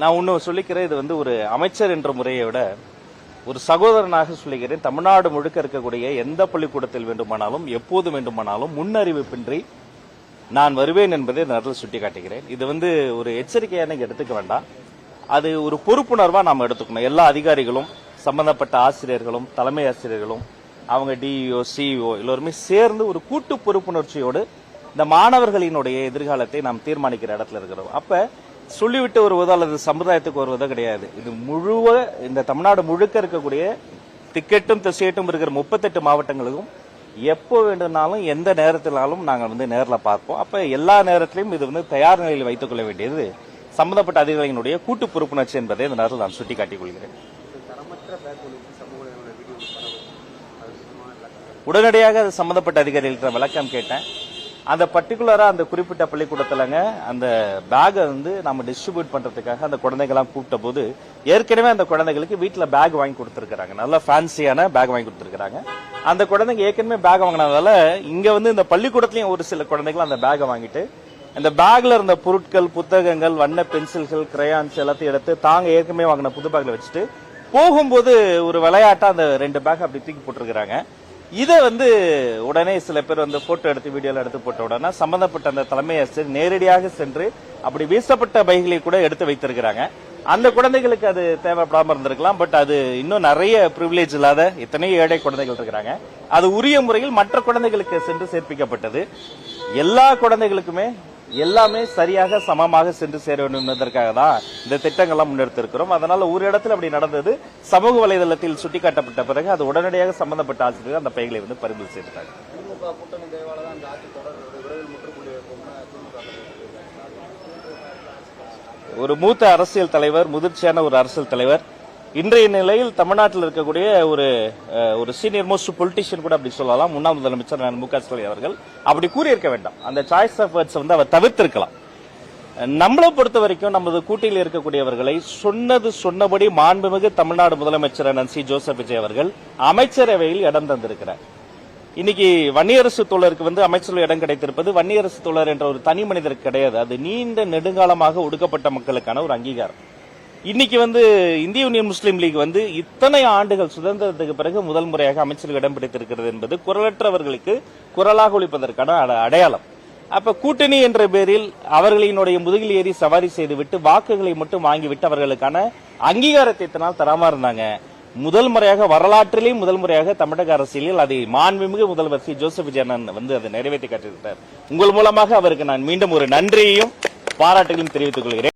நான் ஒன்று சொல்லிக்கிறேன், இது வந்து ஒரு அமைச்சர் என்ற முறையை விட ஒரு சகோதரனாக சொல்லுகிறேன். தமிழ்நாடு முழுக்க இருக்கக்கூடிய எந்த பள்ளிக்கூடத்தில் வேண்டுமானாலும் எப்போது வேண்டுமானாலும் முன்னறிவிப்பின்றி நான் வருவேன் என்பதை நேரத்தில் சுட்டிக்காட்டுகிறேன். இது வந்து ஒரு எச்சரிக்கையான எடுத்துக்க வேண்டாம், அது ஒரு பொறுப்புணர்வா நாம் எடுத்துக்கணும். எல்லா அதிகாரிகளும், சம்பந்தப்பட்ட ஆசிரியர்களும், தலைமை ஆசிரியர்களும், அவங்க டிஇஓ சிஇஓ எல்லோருமே சேர்ந்து ஒரு கூட்டு பொறுப்புணர்ச்சியோடு இந்த மாணவர்களினுடைய எதிர்காலத்தை நாம் தீர்மானிக்கிற இடத்துல இருக்கிறோம். அப்ப சொல்லிவிட்டு வருவதோ அல்லது சமுதாயத்துக்கு வருவதோ கிடையாது. இது இந்த தமிழ்நாடு முழுக்க இருக்கக்கூடிய திக்கெட்டும் திசையட்டும் இருக்கிற 38 மாவட்டங்களுக்கும் எப்போ வேண்டுமானாலும் எந்த நேரத்தினாலும் நாங்கள் வந்து நேரில் பார்ப்போம். அப்ப எல்லா நேரத்திலையும் இது வந்து தயார் நிலையில் வைத்துக் கொள்ள வேண்டியது சம்பந்தப்பட்ட அதிகாரிகளுடைய கூட்டு பொறுப்புணர்ச்சி என்பதை இந்த நேரத்தில் நான் சுட்டிக்காட்டிக் கொள்கிறேன். உடனடியாக அது சம்பந்தப்பட்ட அதிகாரிகளுக்கு விளக்கம் கேட்டேன். அந்த பர்டிகுலரா அந்த குறிப்பிட்ட பள்ளிக்கூடத்துலங்க அந்த பேகை வந்து நம்ம டிஸ்ட்ரிபியூட் பண்றதுக்காக அந்த குழந்தைகள்லாம் கூப்பிட்ட போது ஏற்கனவே அந்த குழந்தைகளுக்கு வீட்டுல பேக் வாங்கி கொடுத்துருக்காங்க, நல்ல ஃபேன்சியான பேக் வாங்கி கொடுத்துருக்காங்க. அந்த குழந்தைங்க ஏற்கனவே பேக் வாங்கினதால இங்க வந்து இந்த பள்ளிக்கூடத்திலயும் ஒரு சில குழந்தைகள் அந்த பேகை வாங்கிட்டு அந்த பேக்ல இருந்த பொருட்கள், புத்தகங்கள், வண்ண பென்சில்கள், கிரையான்ஸ் எல்லாத்தையும் எடுத்து தாங்க ஏற்கனவே வாங்கின புது பேக்ல வச்சுட்டு போகும்போது ஒரு விளையாட்டா அந்த 2 பேக் அப்படி தூக்கி போட்டிருக்கிறாங்க. இதை வந்து உடனே சில பேர் வந்து போட்டோ எடுத்து வீடியோல எடுத்து போட்ட உடனே சம்பந்தப்பட்ட அந்த தலைமை ஆசிரியர் நேரடியாக சென்று அப்படி வீசப்பட்ட பைகளை கூட எடுத்து வைத்திருக்கிறாங்க. அந்த குழந்தைகளுக்கு அது தேவைப்படாம இருந்திருக்கலாம். பட் அது இன்னும் நிறைய பிரிவிலேஜ் இல்லாத எத்தனையோ ஏழை குழந்தைகள் இருக்கிறாங்க. அது உரிய முறையில் மற்ற குழந்தைகளுக்கு சென்று சேர்ப்பிக்கப்பட்டது. எல்லா குழந்தைகளுக்குமே எல்லாமே சரியாக சமமாக சென்று சேர வேண்டும் என்பதற்காக தான் இந்த திட்டங்கள்லாம் முன்னெடுத்திருக்கிறோம். அதனால ஒரு இடத்துல அப்படி நடந்தது சமூக வலைதளத்தில் சுட்டிக்காட்டப்பட்ட பிறகு அது உடனடியாக சம்பந்தப்பட்ட ஆசிரியர்கள் அந்த பைகளை வந்து பறிமுதல் செய்தாங்க. ஒரு மூத்த அரசியல் தலைவர், முதிர்ச்சியான ஒரு அரசியல் தலைவர், இன்றைய நிலையில் தமிழ்நாட்டில் இருக்கக்கூடிய ஒரு சீனியர் மோஸ்ட் பொலிட்டிஷியன் கூட அப்படி சொல்லலாம், முன்னாள் முதலமைச்சர் மு.க. ஸ்டாலின் அவர்கள் அப்படி கூறியிருக்க வேண்டாம். அந்த சாய்ஸ் ஆஃப் வேர்ட்ஸ் வந்து அவர் தவிர்த்திருக்கலாம். நம்மளை பொறுத்த வரைக்கும் நமது கூட்டில் இருக்கக்கூடியவர்களை சொன்னபடி மாண்புமிகு தமிழ்நாடு முதலமைச்சர் சி ஜோசப் விஜய் அவர்கள் அமைச்சரவையில் இடம் தந்திருக்கிறார். இன்னைக்கு வன்னியரசு தோழருக்கு வந்து அமைச்சரவை இடம் கிடைத்திருப்பது வன்னியரசு தோழர் என்ற ஒரு தனி மனிதருக்கு கிடையாது. அது நீண்ட நெடுங்காலமாக ஒடுக்கப்பட்ட மக்களுக்கான ஒரு அங்கீகாரம். இன்னைக்கு வந்து இந்திய யூனியன் முஸ்லீம் லீக் வந்து இத்தனை ஆண்டுகள் சுதந்திரத்துக்கு பிறகு முதல் முறையாக அமைச்சர்கள் இடம் பிடித்திருக்கிறது என்பது குரலற்றவர்களுக்கு குரலாக ஒலிப்பதற்கான அடையாளம். அப்ப கூட்டணி என்ற பேரில் அவர்களினுடைய முதுகில் ஏறி சவாரி செய்துவிட்டு வாக்குகளை மட்டும் வாங்கிவிட்டு அவர்களுக்கான அங்கீகாரத்தை இத்தனால் தராம இருந்தாங்க. முதல் முறையாக வரலாற்றிலேயே முதல் முறையாக தமிழக அரசியலில் அதை மாண்புமிகு முதல்வர் சி ஜோசப் விஜய் வந்து அதை நிறைவேற்றி காட்டியிருக்கிறார். உங்கள் மூலமாக அவருக்கு நான் மீண்டும் ஒரு நன்றியையும் பாராட்டுகளையும் தெரிவித்துக் கொள்கிறேன்.